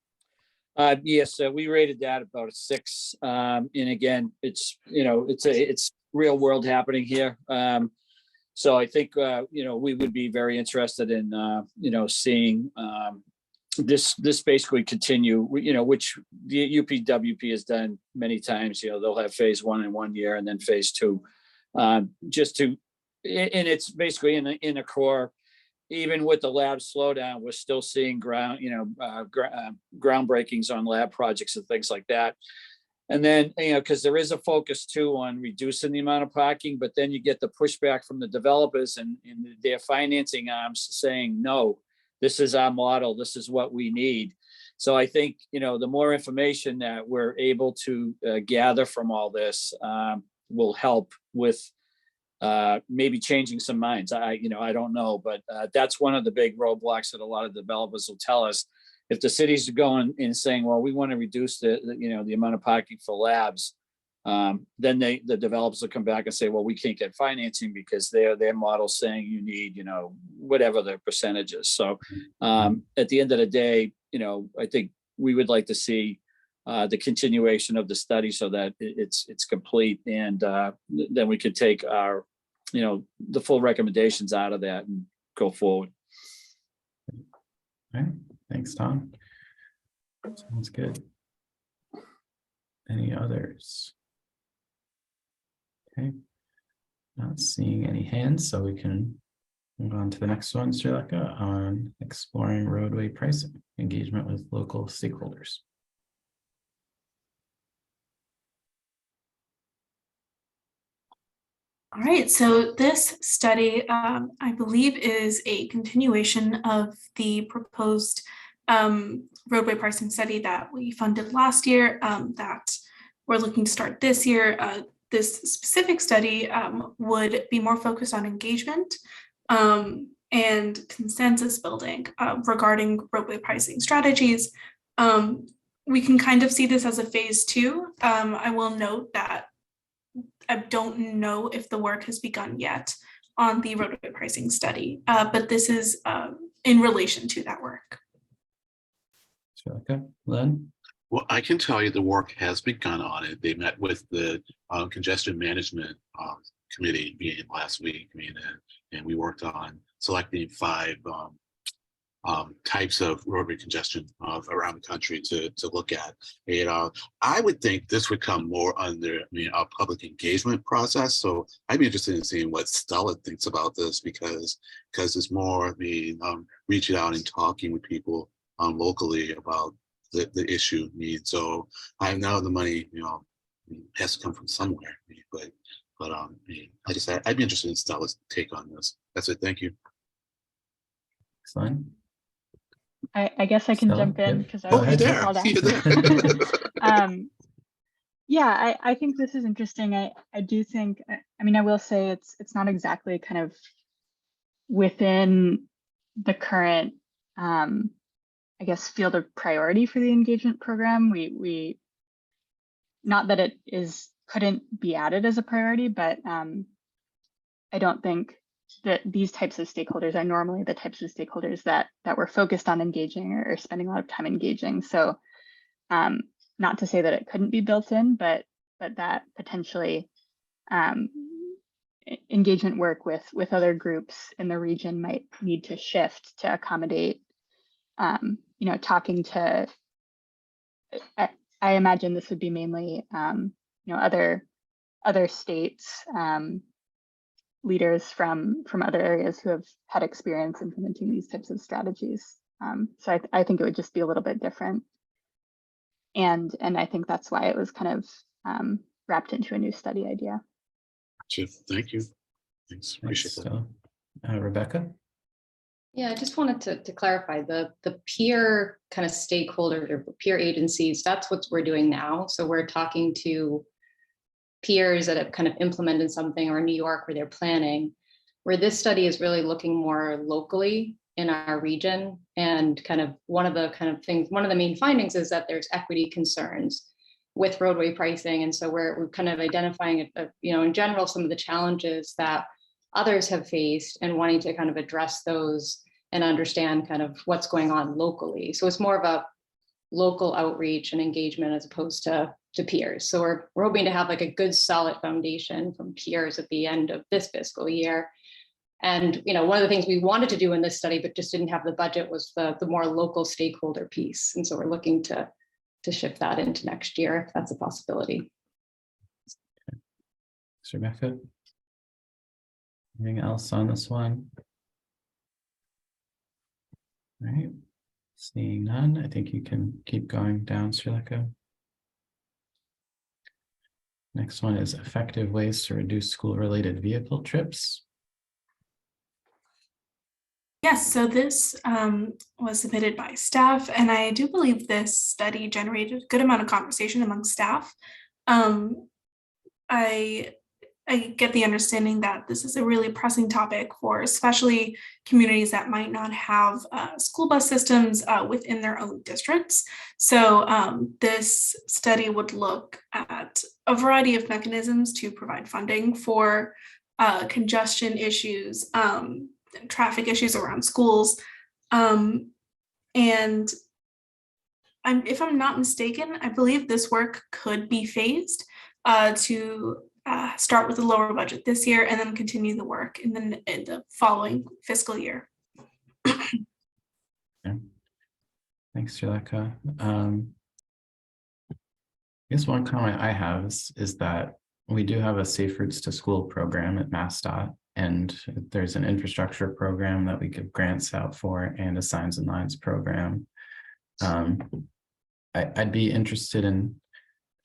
Yes, we rated that about a 6. And again, it's it's real world happening here. So I think, we would be very interested in, seeing this basically continue, which the UPWP has done many times. They'll have phase 1 in 1 year and then phase 2, just to and it's basically in a core, even with the lab slowdown, we're still seeing groundbreakings on lab projects and things like that. And then, because there is a focus too on reducing the amount of parking, but then you get the pushback from the developers and their financing arms saying, no, this is our model, this is what we need. So I think, the more information that we're able to gather from all this will help with maybe changing some minds. I don't know, but that's one of the big roadblocks that a lot of developers will tell us. If the cities are going and saying, well, we want to reduce the amount of parking for labs, then the developers will come back and say, well, we can't get financing because their model's saying you need, whatever the percentage is. So at the end of the day, I think we would like to see the continuation of the study so that it's complete, and then we could take our, the full recommendations out of that and go forward. All right. Thanks, Tom. Sounds good. Any others? Okay. Not seeing any hands, so we can move on to the next one, Srilekha, on exploring roadway pricing, engagement with local stakeholders. All right, so this study, I believe, is a continuation of the proposed roadway pricing study that we funded last year that we're looking to start this year. This specific study would be more focused on engagement and consensus building regarding roadway pricing strategies. We can kind of see this as a phase 2. I will note that I don't know if the work has begun yet on the roadway pricing study, but this is in relation to that work. Okay, Len? Well, I can tell you the work has begun on it. They met with the congestion management committee meeting last week, and we worked on selecting 5 types of roadway congestion around the country to look at. And I would think this would come more under a public engagement process. So I'd be interested in seeing what Stella thinks about this, because it's more reaching out and talking with people locally about the issue needs. So I know the money has to come from somewhere, but I'd be interested in Stella's take on this. That's it. Thank you. Excellent. I guess I can Stella, jump in yeah. because Go I ahead. was called out. Yeah, I think this is interesting. I do think, I will say it's not exactly kind of within the current, I guess, field of priority for the engagement program. We not that it couldn't be added as a priority, but I don't think that these types of stakeholders are normally the types of stakeholders that we're focused on engaging or spending a lot of time engaging. So not to say that it couldn't be built in, but that potentially engagement work with other groups in the region might need to shift to accommodate, talking to, I imagine this would be mainly, other states, leaders from other areas who have had experience implementing these types of strategies. So I think it would just be a little bit different. And I think that's why it was kind of wrapped into a new study idea. Thank you. Thanks. Appreciate that. Rebecca? Yeah, I just wanted to clarify the peer kind of stakeholders or peer agencies. That's what we're doing now. So we're talking to peers that have kind of implemented something, or New York where they're planning, where this study is really looking more locally in our region. And kind of one of the main findings is that there's equity concerns with roadway pricing. And so we're kind of identifying, in general, some of the challenges that others have faced and wanting to kind of address those and understand kind of what's going on locally. So it's more of a local outreach and engagement as opposed to peers. So we're hoping to have like a good solid foundation from peers at the end of this fiscal year. And one of the things we wanted to do in this study, but just didn't have the budget, was the more local stakeholder piece. And so we're looking to shift that into next year, if that's a possibility. Rebecca? Anything else on this one? All right, seeing none, I think you can keep going down, Srileka. Next one is effective ways to reduce school-related vehicle trips. Yes, so this was submitted by staff, and I do believe this study generated a good amount of conversation among staff. I get the understanding that this is a really pressing topic for especially communities that might not have school bus systems within their own districts. So this study would look at a variety of mechanisms to provide funding for congestion issues, traffic issues around schools. And if I'm not mistaken, I believe this work could be phased to start with a lower budget this year and then continue the work in the following fiscal year. Yeah. Thanks, Srileka. I guess one comment I have is that we do have a Safe Routes to School program at MassDOT, and there's an infrastructure program that we give grants out for and a Signs and Lines program. I'd be interested in,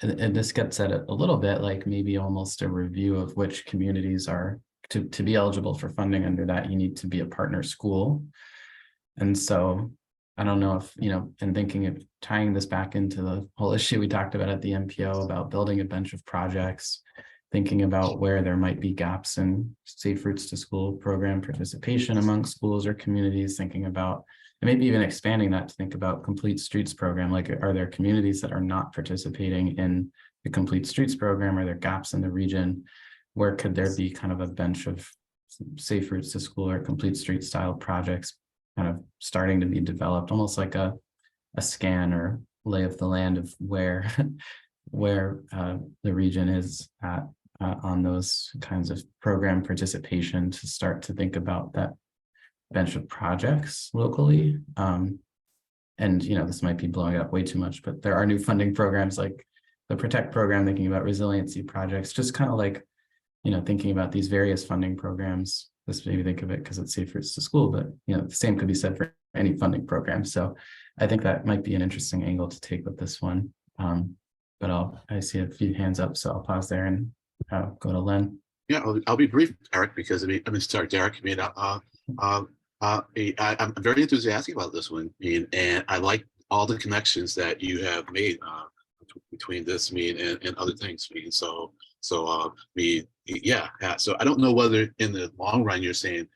and this gets at it a little bit, like maybe almost a review of which communities are to be eligible for funding under that. You need to be a partner school. And so I don't know if, in thinking of tying this back into the whole issue we talked about at the MPO about building a bunch of projects, thinking about where there might be gaps in Safe Routes to School program participation among schools or communities, thinking about, and maybe even expanding that to think about Complete Streets program. Like, are there communities that are not participating in the Complete Streets program? Are there gaps in the region? Where could there be kind of a bench of Safe Routes to School or Complete Street style projects kind of starting to be developed, almost like a scan or lay of the land of where the region is at on those kinds of program participation, to start to think about that bench of projects locally. And this might be blowing up way too much, but there are new funding programs like the Protect program, thinking about resiliency projects, just kind of like, thinking about these various funding programs. This maybe think of it because it's Safe Routes to School, but the same could be said for any funding program. So I think that might be an interesting angle to take with this one. But I see a few hands up, so I'll pause there and go to Len. Yeah, I'll be brief, Eric, because sorry, Derek. I'm very enthusiastic about this one, and I like all the connections that you have made between this and other things. So I don't know whether in the long run you're saying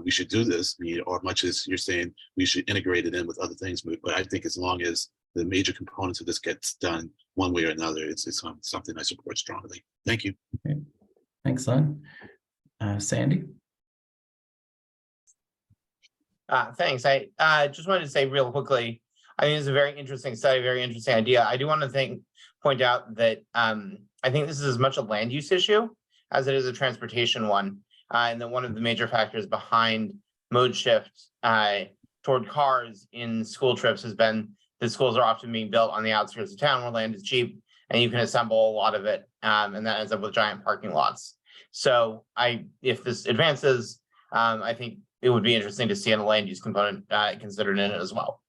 we should do this, or much as you're saying we should integrate it in with other things. But I think as long as the major components of this gets done one way or another, it's something I support strongly. Thank you. Okay. Thanks, Len. Sandy. Thanks. I just wanted to say real quickly, I think it's a very interesting study, very interesting idea. I do want to point out that I think this is as much a land use issue as it is a transportation one. And that one of the major factors behind mode shift toward cars in school trips has been that schools are often being built on the outskirts of town where land is cheap and you can assemble a lot of it. And that ends up with giant parking lots. So if this advances, I think it would be interesting to see a land use component considered in it as well.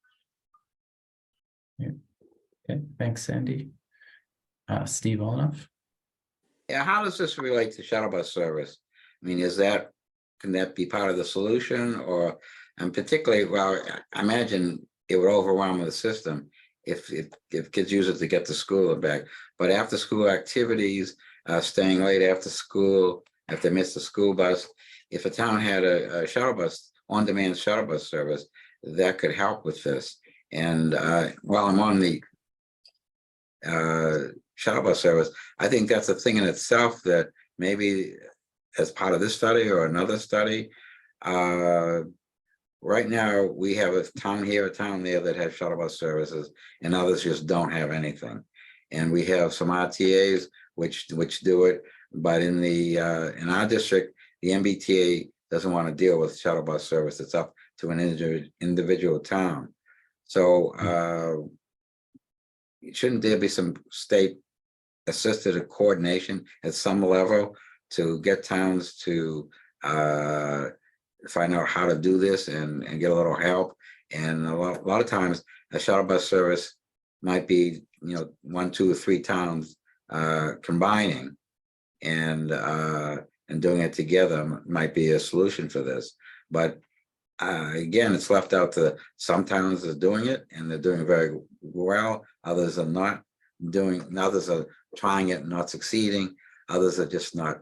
Yeah. Okay, thanks, Sandy. Steve Olenoff. Yeah, how does this relate to shuttle bus service? I mean, can that be part of the solution, or, and particularly, well, I imagine it would overwhelm the system if kids use it to get to school or back. But after school activities, staying late after school, if they miss the school bus, if a town had a shuttle bus, on-demand shuttle bus service, that could help with this. And while I'm on the shuttle bus service, I think that's a thing in itself that maybe as part of this study or another study. Right now, we have a town here, a town there that has shuttle bus services, and others just don't have anything. And we have some RTAs which do it, but in our district, the MBTA doesn't want to deal with shuttle bus service. It's up to an individual town. So shouldn't there be some state assisted coordination at some level to get towns to find out how to do this and get a little help. And a lot of times a shuttle bus service might be, 1, 2, or 3 towns combining and doing it together might be a solution for this. But again, it's left out to some towns are doing it and they're doing very well. Others are not doing, others are trying it and not succeeding. Others are just not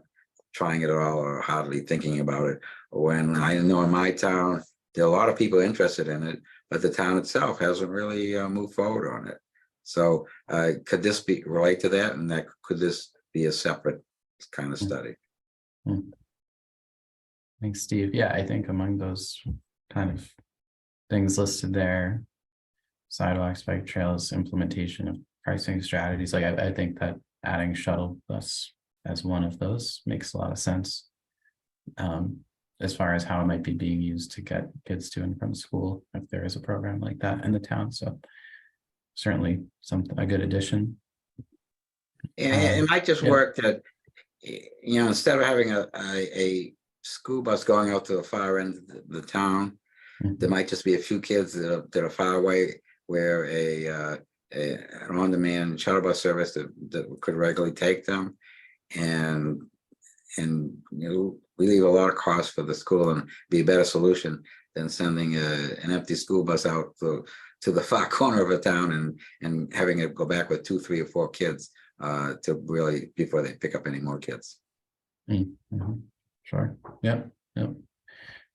trying it at all or hardly thinking about it. When I know in my town, there are a lot of people interested in it, but the town itself hasn't really moved forward on it. So could this relate to that? And could this be a separate kind of study? Thanks, Steve. Yeah, I think among those kind of things listed there, sidewalks, bike trails, implementation of pricing strategies, like I think that adding shuttle bus as one of those makes a lot of sense. As far as how it might be being used to get kids to and from school, if there is a program like that in the town. So certainly a good addition. And it might just work that, instead of having a school bus going out to the far end of the town, there might just be a few kids that are far away where an on-demand shuttle bus service that could regularly take them. And we leave a lot of costs for the school and be a better solution than sending an empty school bus out to the far corner of a town and having it go back with 2, 3, or 4 kids to really before they pick up any more kids. Sure. Yep.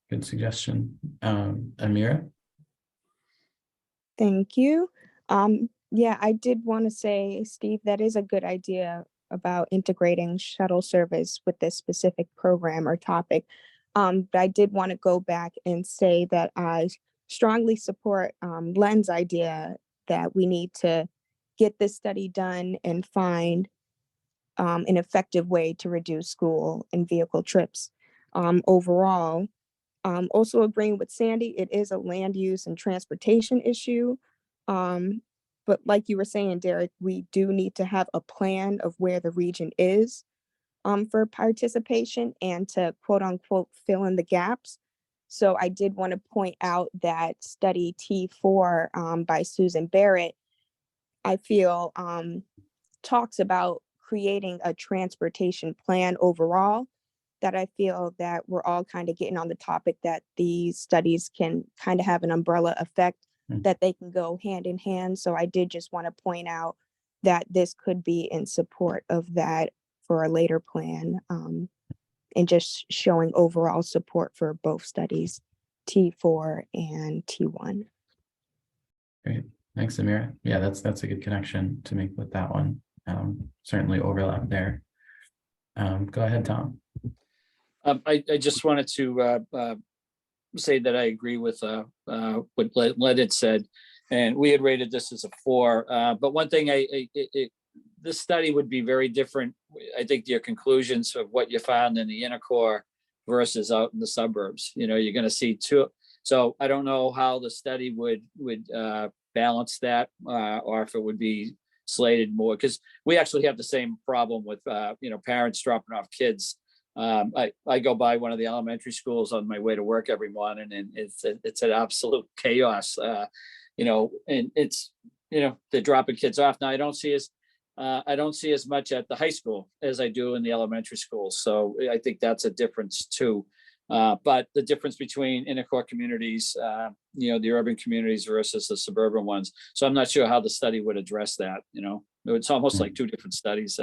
Good suggestion. Amira? Thank you. Yeah, I did want to say, Steve, that is a good idea about integrating shuttle service with this specific program or topic. But I did want to go back and say that I strongly support Len's idea that we need to get this study done and find an effective way to reduce school and vehicle trips overall. Also agreeing with Sandy, it is a land use and transportation issue. But like you were saying, Derek, we do need to have a plan of where the region is for participation and to quote unquote fill in the gaps. So I did want to point out that study T4 by Susan Barrett, I feel talks about creating a transportation plan overall, that I feel that we're all kind of getting on the topic that these studies can kind of have an umbrella effect, that they can go hand in hand. So I did just want to point out that this could be in support of that for a later plan, and just showing overall support for both studies, T4 and T1. Great. Thanks, Amira. Yeah, that's a good connection to make with that one. Certainly overlap there. Go ahead, Tom. I just wanted to say that I agree with what Len had said, and we had rated this as a 4. But one thing, this study would be very different. I think your conclusions of what you found in the inner core versus out in the suburbs. You're going to see 2. So I don't know how the study would balance that, or if it would be slated more, because we actually have the same problem with parents dropping off kids. I go by one of the elementary schools on my way to work every morning, and it's an absolute chaos. And it's they're dropping kids off. Now I don't see as much at the high school as I do in the elementary schools. So I think that's a difference too. But the difference between inner core communities, the urban communities versus the suburban ones. So I'm not sure how the study would address that. It's almost like 2 different studies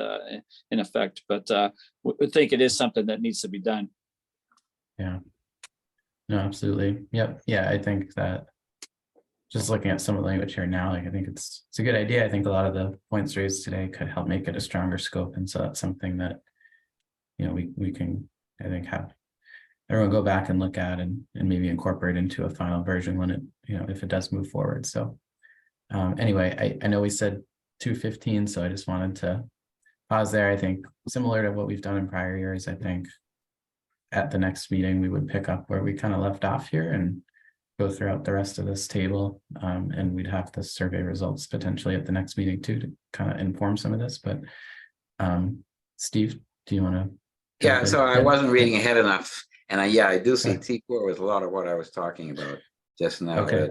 in effect, but we think it is something that needs to be done. Yeah, no, absolutely. Yep. Yeah, I think that just looking at some of the language here now, I think it's a good idea. I think a lot of the points raised today could help make it a stronger scope. And so that's something that, we can, I think, have everyone go back and look at and maybe incorporate into a final version when it, if it does move forward. So anyway, I know we said 2:15, so I just wanted to pause there. I think similar to what we've done in prior years, I think at the next meeting, we would pick up where we kind of left off here and go throughout the rest of this table. And we'd have the survey results potentially at the next meeting too, to kind of inform some of this. But Steve, do you want to? Yeah, so I wasn't reading ahead enough. And yeah, I do see Okay. T4 was a lot of what I was talking about just now. Okay.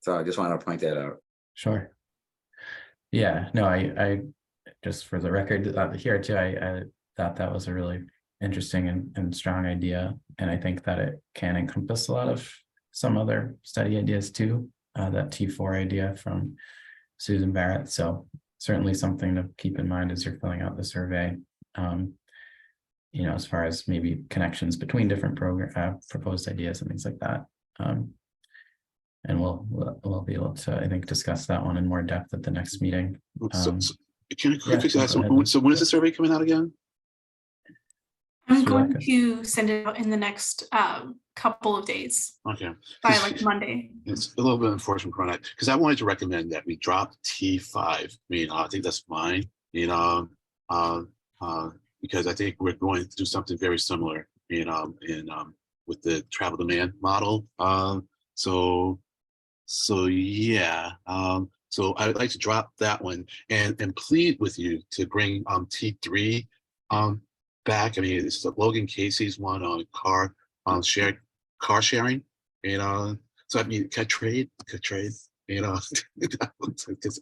So I just want to point that out. Sure. Yeah, no, I just for the record here too, I thought that was a really interesting and strong idea. And I think that it can encompass a lot of some other study ideas too, that T4 idea from Susan Barrett. So certainly something to keep in mind as you're filling out the survey. You know, as far as maybe connections between different program proposed ideas and things like that. And we'll be able to, I think, discuss that one in more depth at the next meeting. So can I yeah, quickly ask, go ahead. so when is the survey coming out again? I'm Sure, going okay. to send it out in the next couple of days Okay. by like Monday. It's a little bit unfortunate for that, because I wanted to recommend that we drop T5. I mean, I think that's fine, you know, because I think we're going to do something very similar, you know, with the travel demand model. So yeah, so I would like to drop that one and plead with you to bring T3 back. I mean, it's the Logan Casey's one on car sharing, you know. So I mean, can I trade? You know, because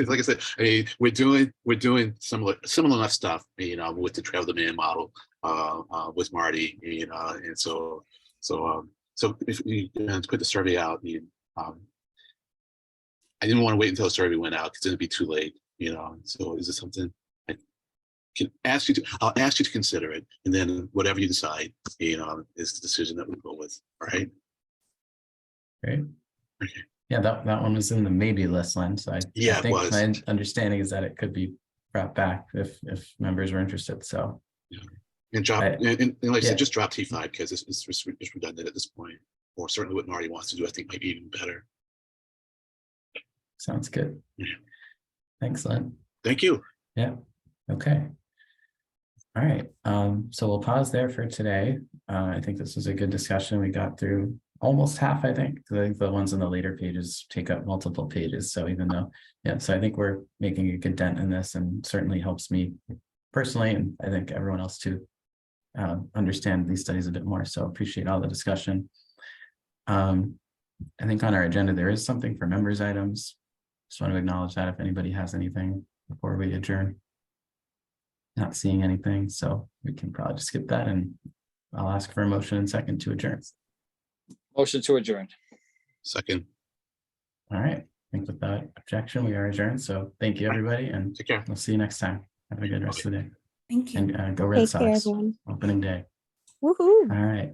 like I said, I mean, we're doing similar enough stuff, you know, with the travel demand model, with Marty, you know, and so if we put the survey out, I didn't want to wait until the survey went out because it'd be too late, you know. So is it something I can ask you to? I'll ask you to consider it, and then whatever you decide, you know, is the decision that we go with. All right. Great. Okay. Yeah, that one was in the maybe list, Len. So I Yeah, it think was. my understanding is that it could be brought back if members were interested. So And drop and like I yeah. said, just drop T5 because it's redundant at this point, or certainly what Marty wants to do, I think might be even better. Sounds good. Yeah. Thanks, Len. Thank you. Yeah. Okay. All right. So we'll pause there for today. I think this was a good discussion. We got through almost half, I think. I think the ones on the later pages take up multiple pages. So even though, yeah, so I think we're making a good dent in this, and certainly helps me personally, and I think everyone else too, understand these studies a bit more. So appreciate all the discussion. I think on our agenda, there is something for members items. Just want to acknowledge that if anybody has anything before we adjourn. Not seeing anything, so we can probably just skip that, and I'll ask for a motion and second to adjourn. Motion to adjourn. Second. All right, I think without objection, we are adjourned. So thank you, everybody, and Take care. we'll see you next time. Have a good rest of the day. Thank you. And go Red Take care, Sox. everyone. Opening day. Woohoo. All right.